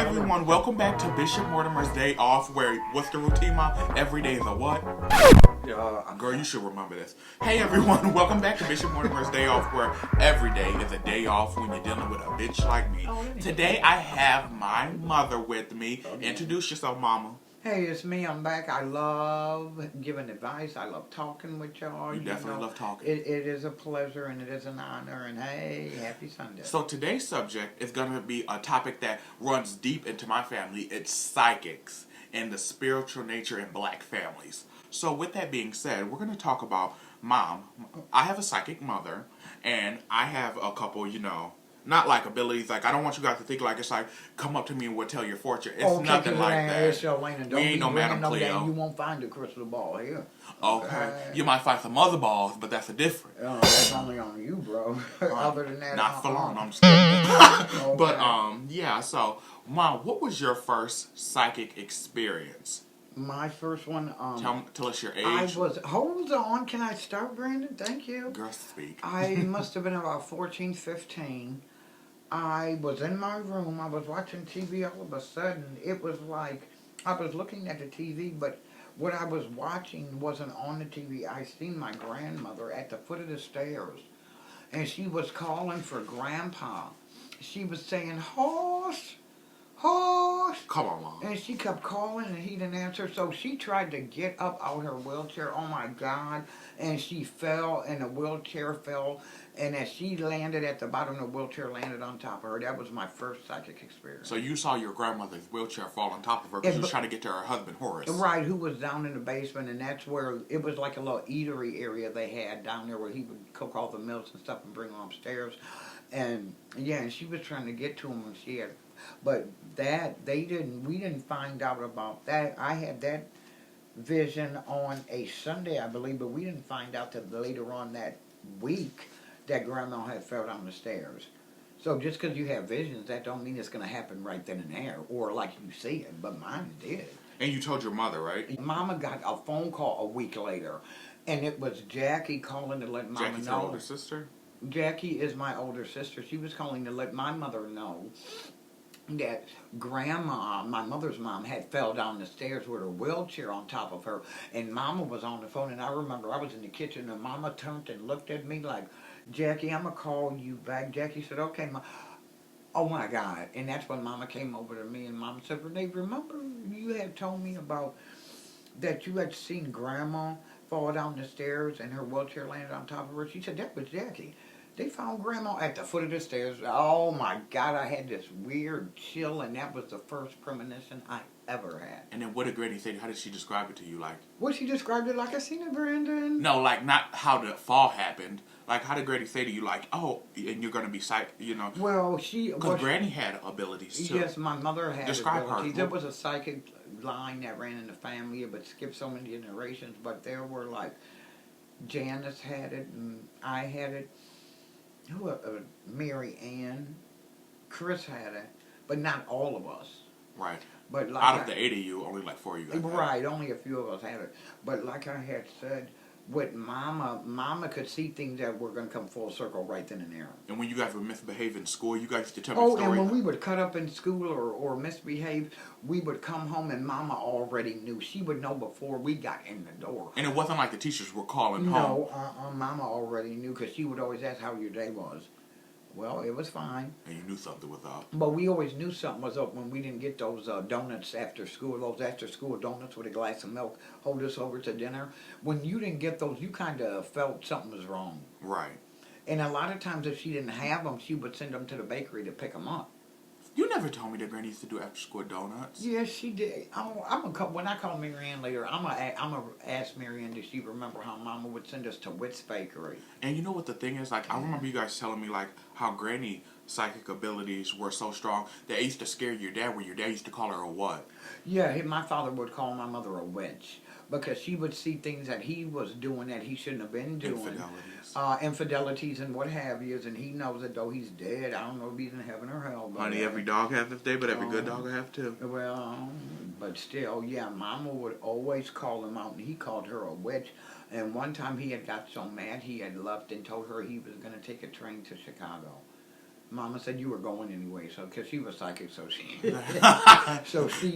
everyone, welcome back to Bishop Mortimer's Day Off, where, what's the routine, Mom? Every day is a what? Girl, you should remember this. Hey everyone, welcome back to Bishop Mortimer's Day Off, where every day is a day off when you're dealing with a bitch like me. Today I have my mother with me. Introduce yourself, Mama. Hey, it's me. I'm back. I love giving advice. I love talking with y'all. You definitely love talking. It is a pleasure and it is an honor. And hey, happy Sunday. So today's subject is going to be a topic that runs deep into my family. It's psychics and the spiritual nature in black families. So with that being said, we're going to talk about Mom. I have a psychic mother, and I have a couple, not like abilities. Like, I don't want you guys to think like it's like, come up to me and we'll tell your fortune. It's nothing like that. We ain't no Madam Cleo. You won't find a crystal ball here. Okay. You might find some other balls, but that's a different. Oh, that's only on you, bro. Other than that, not for long. I'm just kidding. Okay. But yeah. So, Mom, what was your first psychic experience? My first one. Tell us your age. Hold on. Can I start, Brandon? Thank you. Girl, speak. I must have been about 14, 15. I was in my room. I was watching TV. All of a sudden, it was like I was looking at the TV, but what I was watching wasn't on the TV. I seen my grandmother at the foot of the stairs, and she was calling for Grandpa. She was saying, "Horse, horse." Come on, Mom. And she kept calling, and he didn't answer. So she tried to get up out her wheelchair. Oh my God! And she fell, and the wheelchair fell. And as she landed at the bottom, the wheelchair landed on top of her. That was my first psychic experience. So you saw your grandmother's wheelchair fall on top of her because she was trying to get to her husband, Horace. Right, who was down in the basement, and that's where, it was like a little eatery area they had down there where he would cook all the meals and stuff and bring them upstairs. And, yeah, and she was trying to get to him, and she had, but we didn't find out about that. I had that vision on a Sunday, I believe, but we didn't find out till later on that week that Grandma had fell down the stairs. So just because you have visions, that don't mean it's going to happen right then and there, or like you see it, but mine did. And you told your mother, right? Mama got a phone call a week later, and it was Jackie calling to let Mama Jackie's know. your older sister? Jackie is my older sister. She was calling to let my mother know that Grandma, my mother's mom, had fell down the stairs with her wheelchair on top of her, and Mama was on the phone, and I remember I was in the kitchen, and Mama turned and looked at me like, "Jackie, I'm going to call you back." Jackie said, "Okay, Ma." Oh, my God. And that's when Mama came over to me, and Mama said, "Renee, remember you had told me about that you had seen Grandma fall down the stairs and her wheelchair landed on top of her?" She said, "That was Jackie. They found Grandma at the foot of the stairs." Oh, my God. I had this weird chill, and that was the first premonition I ever had. And then what did Granny say? How did she describe it to you? Like, Well, she described it like I seen it, Brandon. no, like not how the fall happened. Like, how did Granny say to you, like, oh, and you're going to be Well, because Granny had abilities, too. Yes, my mother had Describe abilities. her. There was a psychic line that ran in the family. It would skip so many generations, but there were like, Janice had it, and I had it. Mary Ann, Chris had it, but not all of us. Right. But like out of the 8 of you, only like 4 of you got right, only a few of us had it. But like I had said, with Mama could see things that were going to come full circle right then and there. And when you guys would misbehave in school, you guys used to tell me stories. And when we would cut up in school or misbehave, we would come home and Mama already knew. She would know before we got in the door. And it wasn't like the teachers were calling home. No, Mama already knew because she would always ask how your day was. Well, it was fine. And you knew something was up. But we always knew something was up when we didn't get those donuts after school. Those after school donuts with a glass of milk. Hold us over to dinner. When you didn't get those, you kind of felt something was wrong. Right. And a lot of times if she didn't have them, she would send them to the bakery to pick them up. You never told me that Granny used to do after school donuts. Yes, she did. When I call Mary Ann later, I'm gonna ask Mary Ann, does she remember how Mama would send us to Witt's Bakery? And you know what the thing is? Like, I remember you guys telling me, like, how Granny psychic abilities were so strong that it used to scare your dad, where your dad used to call her a what? Yeah, my father would call my mother a witch. Because she would see things that he was doing that he shouldn't have been doing. Infidelities and what have you. And he knows that though he's dead, I don't know if he's in heaven or hell. But, honey, every dog has this day, but every good dog will have too. Well, but still, yeah, Mama would always call him out, and he called her a witch. And one time he had got so mad, he had left and told her he was going to take a train to Chicago. Mama said you were going anyway, so because she was psychic, so she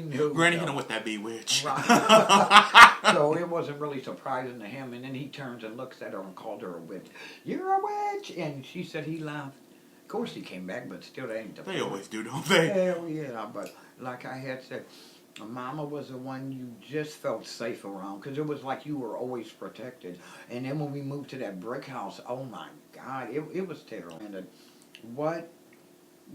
knew. Granny, you know what that be, witch. Right. So it wasn't really surprising to him. And then he turns and looks at her and called her a witch. You're a witch, and she said he laughed. Of course he came back, but still, that ain't the. They always do, don't they? Hell yeah! But like I had said, Mama was the one you just felt safe around because it was like you were always protected. And then when we moved to that brick house, oh my God, it was terrible. And what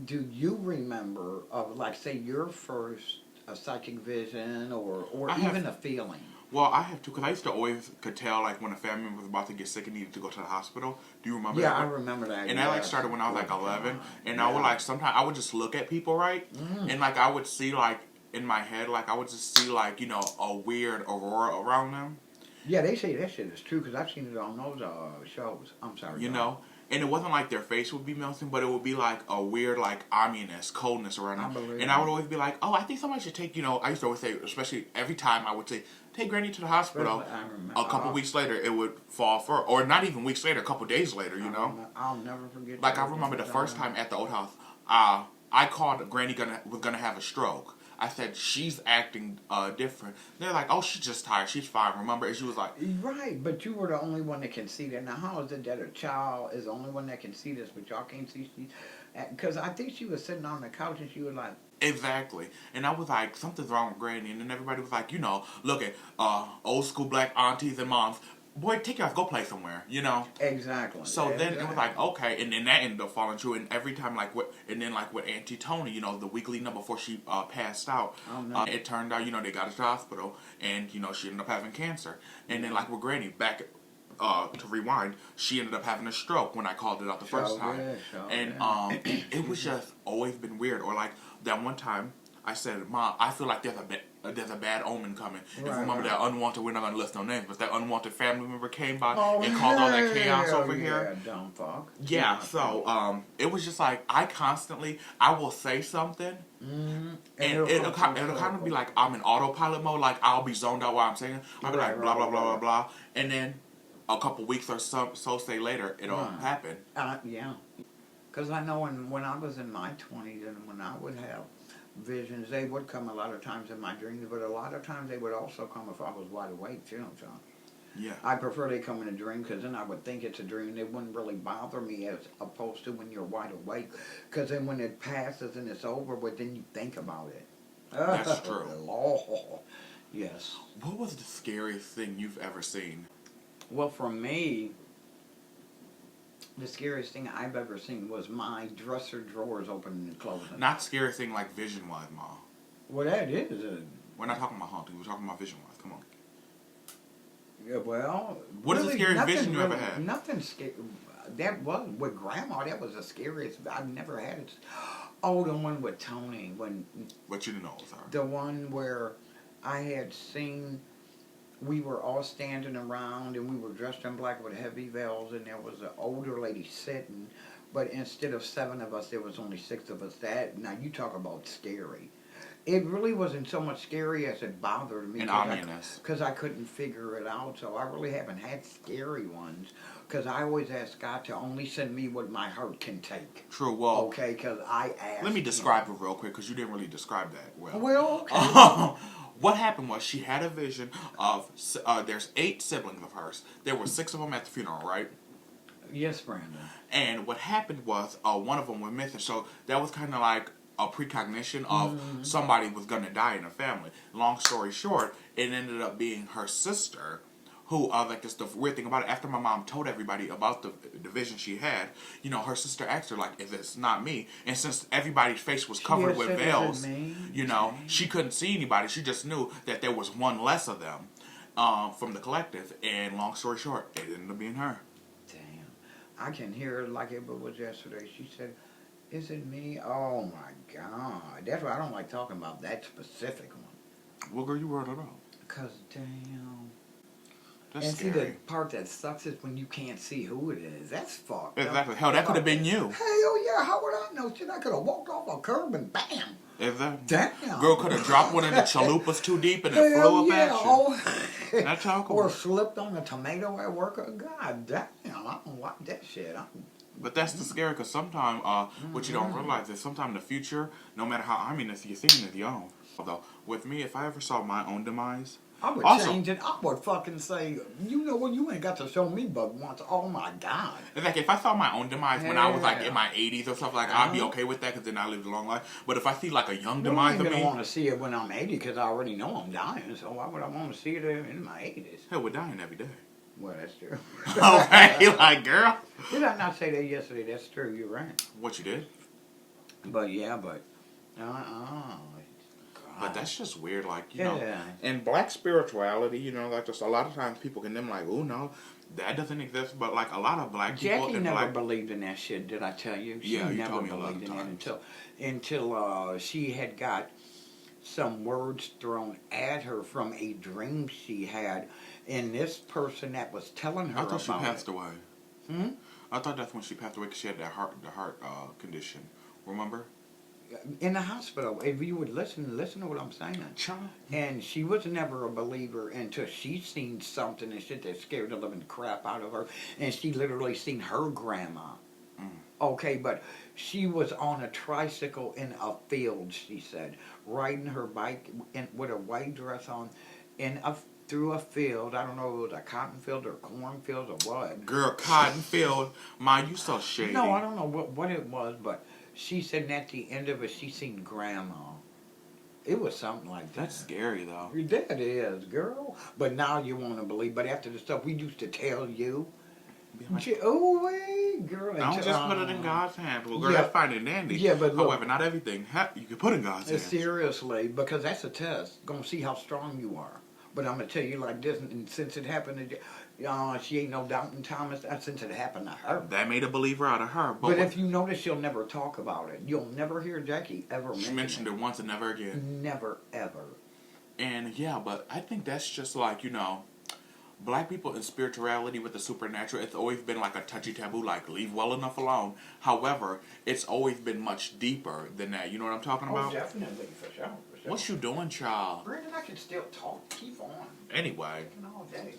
do you remember of, like, say, your first psychic vision or even a feeling? Well, I have to, because I used to always could tell, like, when a family member was about to get sick and needed to go to the hospital. Do you remember that? Yeah, I remember that. And that, like, started when I was, like, 11. And I would, like, sometimes I would just look at people, right? And, like, I would see, like, in my head, like, I would just see, like, you know, a weird aurora around them. Yeah, they say that shit is true because I've seen it on those shows. I'm sorry. You know? And it wasn't like their face would be melting, but it would be like a weird, like, ominous coldness around them. And I would always be like, oh, I think somebody should take, you know, I used to always say, especially every time I would say, take Granny to the hospital. A couple weeks later, it would fall for, or not even weeks later, a couple days later, you know? I'll never forget. Like, I remember the first time at the old house, I called Granny was gonna have a stroke. I said, she's acting different. They're like, oh, she's just tired. She's fine. Remember? And she was like... Right, but you were the only one that can see that. Now, how is it that a child is the only one that can see this, but y'all can't see? Because I think she was sitting on the couch and she was like... Exactly. And I was like, something's wrong with Granny. And then everybody was like, you know, look at old school black aunties and moms. Boy, take your ass, go play somewhere, you know? Exactly. So then it was like, okay, and then that ended up falling true. And every time, like, with Auntie Tony, you know, the week leading up before she passed out, it turned out, you know, they got her to the hospital, and, you know, she ended up having cancer. And then, like, with Granny, back, to rewind, she ended up having a stroke when I called it out the first time. And it was just always been weird. Or, like, that one time, I said, Mom, I feel like there's a bad omen coming. If you remember that unwanted, we're not going to list no names, but that unwanted family member came by and caused all that chaos over here. Yeah, dumb fuck. Yeah, so it was just like, I will say something, and it'll kind of be like I'm in autopilot mode, like I'll be zoned out while I'm saying it. I'll be like, blah, blah, blah, blah, blah, and then a couple weeks or so say later, it'll happen. Yeah. Because I know when I was in my 20s and when I would have visions, they would come a lot of times in my dreams, but a lot of times they would also come if I was wide awake too. So yeah, I prefer they come in a dream because then I would think it's a dream. It wouldn't really bother me as opposed to when you're wide awake. Because then when it passes and it's over, but then you think about it. That's true. Lord. Yes. What was the scariest thing you've ever seen? Well, for me, the scariest thing I've ever seen was my dresser drawers opening and closing. Not scariest thing like vision-wise, Ma. Well, that is. We're not talking about haunting. We're talking about vision-wise. Come on. Yeah, well... What is the scariest vision you ever had? Nothing scary. That was with Grandma. That was the scariest. I've never had it. Oh, the one with Tony. What you didn't know, sorry. The one where I had seen... We were all standing around and we were dressed in black with heavy veils and there was an older lady sitting, but instead of 7 of us, there was only 6 of us. Now you talk about scary. It really wasn't so much scary as it bothered me. And ominous. Because I couldn't figure it out, so I really haven't had scary ones. Because I always ask God to only send me what my heart can take. True, well... Okay, because I asked... Let me describe it real quick, because you didn't really describe that well. Well, okay. What happened was she had a vision of, there's 8 siblings of hers. There were 6 of them at the funeral, right? Yes, Brandon. And what happened was one of them went missing. So that was kind of like a precognition of somebody was going to die in her family. Long story short, it ended up being her sister who, like, this the weird thing about it, after my mom told everybody about the vision she had, you know, her sister asked her, like, if it's not me, and since everybody's face was covered with veils, you know, she couldn't see anybody, she just knew that there was one less of them from the collective, and long story short, it ended up being her. Damn. I can hear it like it was yesterday. She said, is it me? Oh, my God. That's why I don't like talking about that specific one. What girl you worried about? Because, damn... That's and scary. see, the part that sucks is when you can't see who it is. That's fucked up. Exactly. Hell, that could have been you. Hell yeah, how would I know? Shit, I could have walked off a curb and bam. Exactly. Damn. Girl could have dropped one of the chalupas too deep and it flew up at you. Oh. That's how cool. Or slipped on a tomato at work. God damn, I don't like that shit. But that's the scary, because sometimes what you don't realize is sometimes in the future, no matter how ominous you seem is young. Although, with me, if I ever saw my own demise, I would also, change it. I would fucking say, you know what, you ain't got to show me but once. Oh my God. it's like if I saw my own demise when I was like in my 80s or something, like I'd be okay with that because then I lived a long life. But if I see like a young demise of I ain't me, gonna want to see it when I'm 80 because I already know I'm dying. So why would I want to see it in my 80s? hell, we're dying every day. Well, that's true. Okay, like girl, Did I not say that yesterday? That's true. You're right. what you did? But yeah, But that's just weird, like, you Yeah. know. And black spirituality, you know, like just a lot of times people can them like, oh no, that doesn't exist. But like a lot of black people Jackie and never black believed in that shit. Did I tell you? She Yeah, you never told me a lot of believed in it times. until she had got some words thrown at her from a dream she had, and this person that was telling her I thought she about passed it. away. I thought that's when she passed away because she had that heart condition. Remember? In the hospital, if you would listen to what I'm saying. Child. And she was never a believer until she seen something and shit that scared the living crap out of her. And she literally seen her grandma. Okay, but she was on a tricycle in a field, she said, riding her bike with a white dress on through a field. I don't know if it was a cotton field or cornfield or what. Girl, cotton field. Ma, you so shady. No, I don't know what it was, but she said at the end of it, she seen grandma. It was something like that. That's scary, though. That is, girl. But now you want to believe. But after the stuff we used to tell you, oh, wait, girl. Don't just put it in God's hands. Well, girl, Yeah. that's fine and dandy. Yeah, but look, however, not everything you can put in God's hands. seriously, because that's a test. Gonna see how strong you are. But I'm gonna tell you like this, and since it happened to she ain't no doubting Thomas. Since it happened to her, That made a believer out of her. But if you notice, she'll never talk about it. You'll never hear Jackie ever she mentioned it once and never again. Never ever. And yeah, but I think that's just like, you know, black people in spirituality with the supernatural, it's always been like a touchy taboo, like leave well enough alone. However, it's always been much deeper than that. You know what I'm talking about? Oh, definitely, for sure. What you doing, child? Brandon, I can still talk. Keep on. Anyway. All day,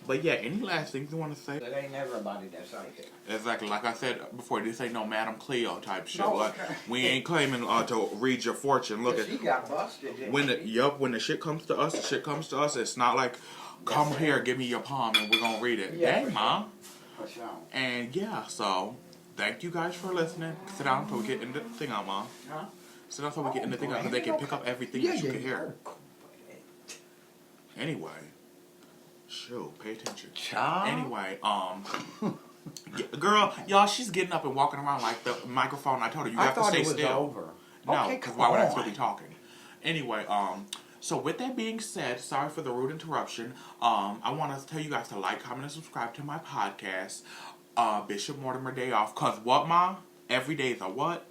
But yeah, any last things you want to say? It ain't everybody that's psychic. Exactly, like I said before, this ain't no Madame Cleo type shit. No, Like, okay. we ain't claiming to read your fortune. Look at She got busted. Didn't when she? when the shit comes to us, the shit comes to us. It's not like come here, give me your palm, and we're gonna read it. Yeah, Dang, Mom. For sure. And yeah, so thank you guys for listening. Sit down so we get into the thing out, Mom. Huh? Sit down so we get into the thing out because they can pick up everything that you can hear. Anyway. Shoot, pay attention. Child. Anyway, girl, y'all, she's getting up and walking around like the microphone. I told her you have to stay still. I thought it was over. No, Okay, because come why would I on. still be talking? Anyway, so with that being said, sorry for the rude interruption. I want to tell you guys to like, comment, and subscribe to my podcast, Bishop Mortimer Day Off. Cause what, Ma? Every day is a what?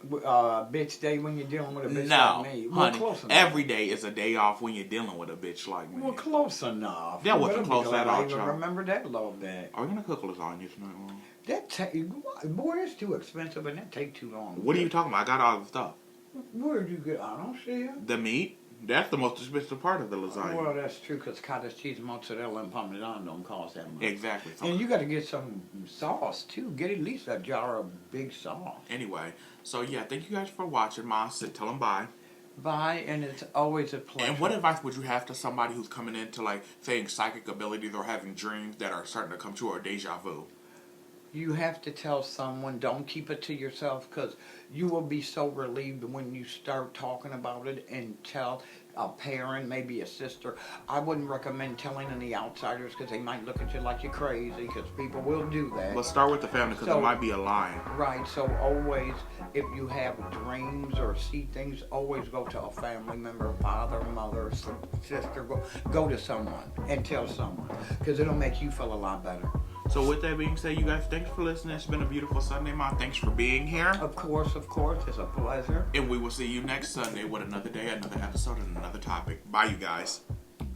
Bitch day when you're dealing with a bitch like me. Well, honey, close enough. every day is a day off when you're dealing with a bitch like me. Well, close enough. That wasn't Better be close glad at all, I even child. remember that a little bit. Are we gonna cook lasagna tonight, Mom? Boy, it's too expensive and that take too long. What are you talking about? I got all the stuff. Where'd you get? I don't see it. The meat? That's the most expensive part of the lasagna. Well, that's true because cottage cheese, mozzarella, and parmesan don't cost that much. Exactly. So And you got to get some sauce too. Get at least a jar of big sauce. anyway, so yeah, thank you guys for watching, Mom. Tell them bye. Bye, and it's always a pleasure. And what advice would you have to somebody who's coming into like saying psychic abilities or having dreams that are starting to come true or deja vu? You have to tell someone, don't keep it to yourself because you will be so relieved when you start talking about it and tell a parent, maybe a sister. I wouldn't recommend telling any outsiders because they might look at you like you're crazy because people will do that. Let's start with the family because So- it might be a lie. Right, so always, if you have dreams or see things, always go to a family member, father, mother, sister, go to someone and tell someone because it'll make you feel a lot better. So with that being said, you guys, thanks for listening. It's been a beautiful Sunday, Mom. Thanks for being here. Of course, it's a pleasure. And we will see you next Sunday with another day, another episode, and another topic. Bye, you guys.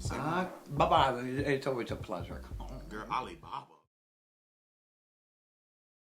Bye-bye. It's always a pleasure. Come on. Girl, Alibaba.